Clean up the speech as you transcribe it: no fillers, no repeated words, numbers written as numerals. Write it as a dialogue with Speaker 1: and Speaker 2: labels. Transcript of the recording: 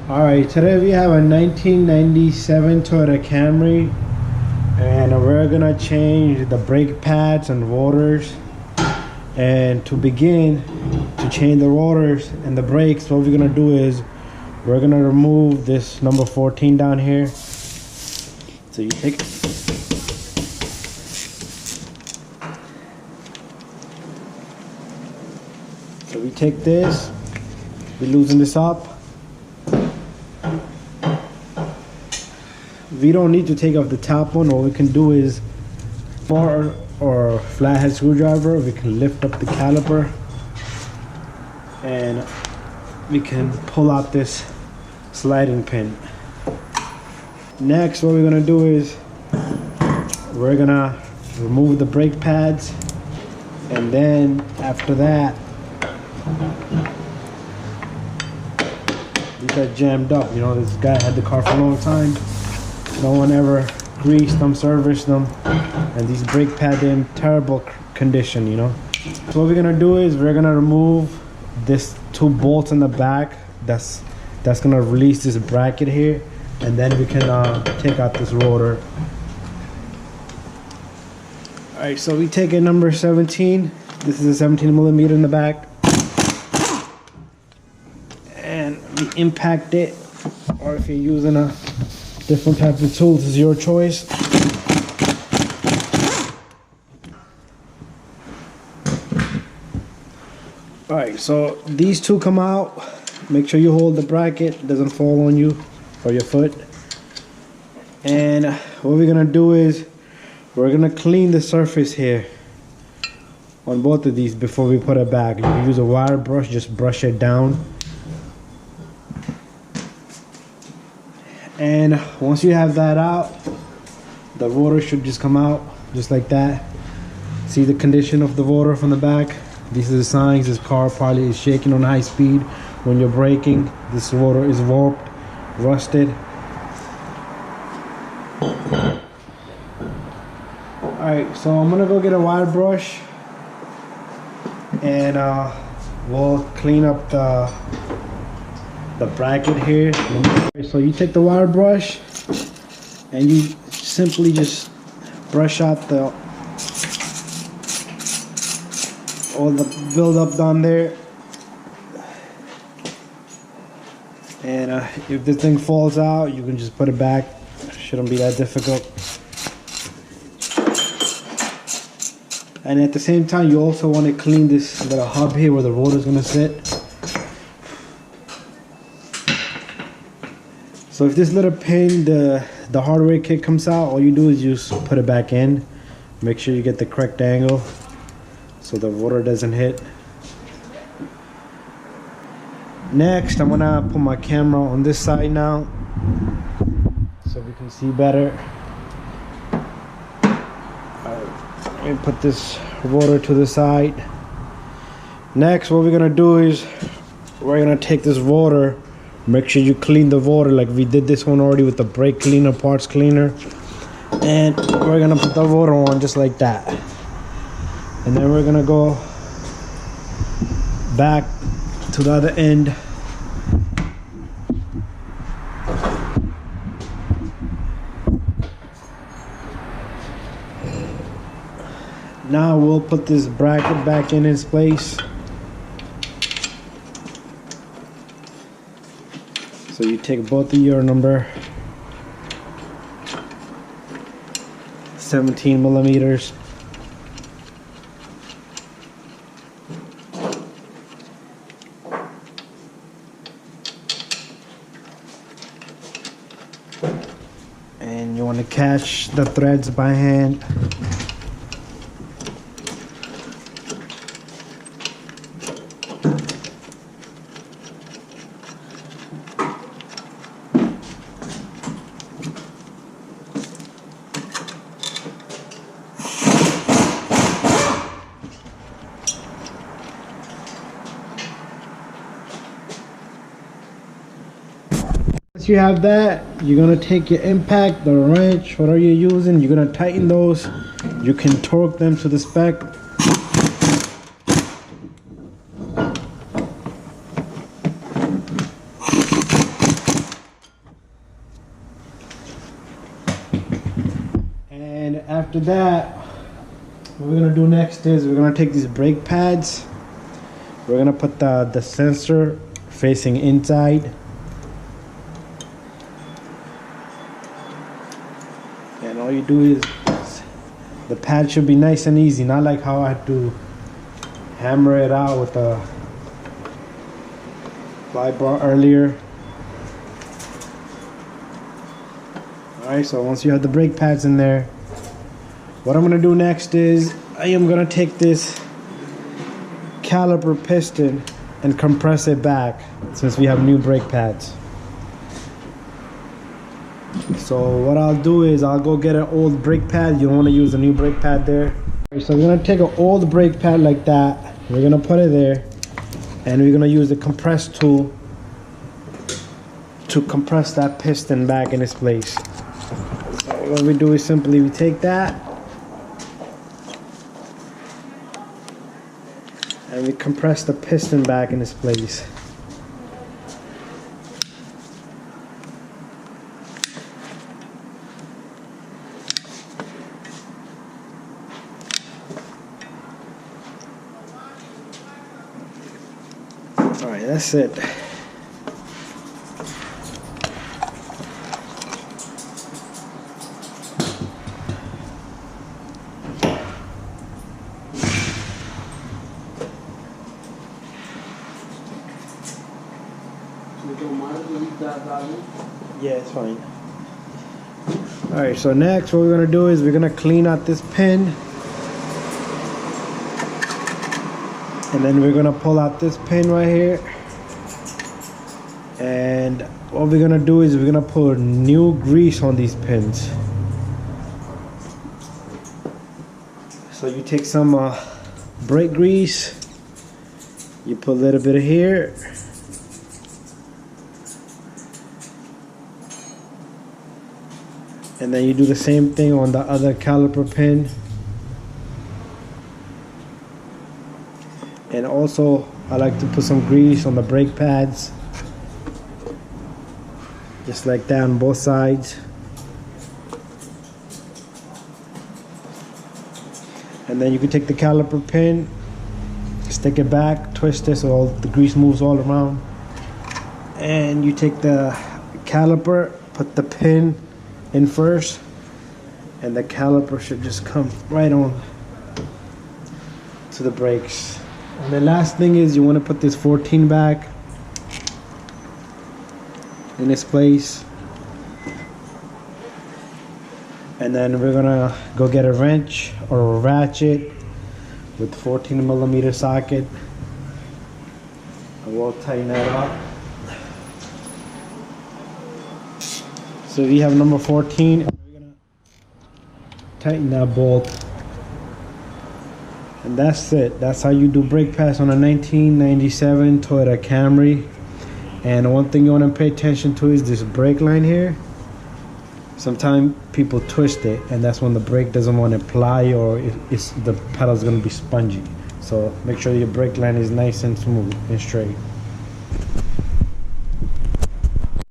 Speaker 1: Alright, today we have a 1997 Toyota Camry, and we're gonna change the brake pads and rotors. And to begin to change the rotors and the brakes, what we're gonna do is we're gonna remove this number 14 down here. So you take so we take this, we loosen this up. We don't need to take off the top one. All we can do is, or flathead screwdriver, we can lift up the caliper and we can pull out this sliding pin. Next, what we're gonna do is we're gonna remove the brake pads, and then after that, these are jammed up. You know, this guy had the car for a long time. No one ever greased them, serviced them, and these brake pads are in terrible condition, you know. So what we're gonna do is we're gonna remove this two bolts in the back. That's gonna release this bracket here, and then we can take out this rotor. All right, so we take a number 17. This is a 17 millimeter in the back, and we impact it, or if you're using a different type of tools, is your choice. Alright, so these two come out. Make sure you hold the bracket, it doesn't fall on you or your foot. And what we're gonna do is we're gonna clean the surface here on both of these before we put it back. You can use a wire brush, just brush it down. And once you have that out, the rotor should just come out just like that. See the condition of the rotor from the back? These are the signs this car probably is shaking on high speed when you're braking. This rotor is warped, rusted. Alright, so I'm gonna go get a wire brush and we'll clean up the bracket here. So you take the wire brush and you simply just brush out all the buildup down there. And if this thing falls out, you can just put it back. Shouldn't be that difficult. And at the same time, you also want to clean this little hub here where the rotor is going to sit. So if this little pin, the hardware kit comes out, all you do is just put it back in. Make sure you get the correct angle so the rotor doesn't hit. Next, I'm gonna put my camera on this side now so we can see better. Alright, let me put this rotor to the side. Next, what we're gonna do is we're gonna take this rotor. Make sure you clean the rotor like we did this one already with the brake cleaner, parts cleaner. And we're gonna put the rotor on just like that. And then we're gonna go back to the other end. Now we'll put this bracket back in its place. So you take both of your number 17 millimeters. And you want to catch the threads by hand. Once you have that, you're gonna take your impact, the wrench, whatever you're using, you're gonna tighten those. You can torque them to the spec. And after that, what we're gonna do next is we're gonna take these brake pads. We're gonna put the sensor facing inside. And all you do is, the pad should be nice and easy, not like how I had to hammer it out with a fly bar earlier. Alright, so once you have the brake pads in there, what I'm gonna do next is I am gonna take this caliper piston and compress it back, since we have new brake pads. So what I'll do is I'll go get an old brake pad. You don't want to use a new brake pad there. So we're gonna take an old brake pad like that. We're gonna put it there, and we're gonna use the compress tool to compress that piston back in its place. So what we do is simply we take that and we compress the piston back in its place. Alright, that's it. Yeah, it's fine. Alright, so next what we're going to do is we're going to clean out this pin. And then we're going to pull out this pin right here. And what we're going to do is we're going to put new grease on these pins. So you take some brake grease. You put a little bit of here. And then you do the same thing on the other caliper pin. And also I like to put some grease on the brake pads, just like that on both sides. And then you can take the caliper pin, stick it back, twist it so all the grease moves all around, and you take the caliper, put the pin in first, and the caliper should just come right on to the brakes. And the last thing is you want to put this 14 back in its place, and then we're gonna go get a wrench or a ratchet with 14mm socket, and we'll tighten that up. So we have number 14, and we're gonna tighten that bolt. And that's it. That's how you do brake pads on a 1997 Toyota Camry. And one thing you want to pay attention to is this brake line here. Sometimes people twist it, and that's when the brake doesn't want to apply, or the pedal's going to be spongy. So make sure your brake line is nice and smooth and straight.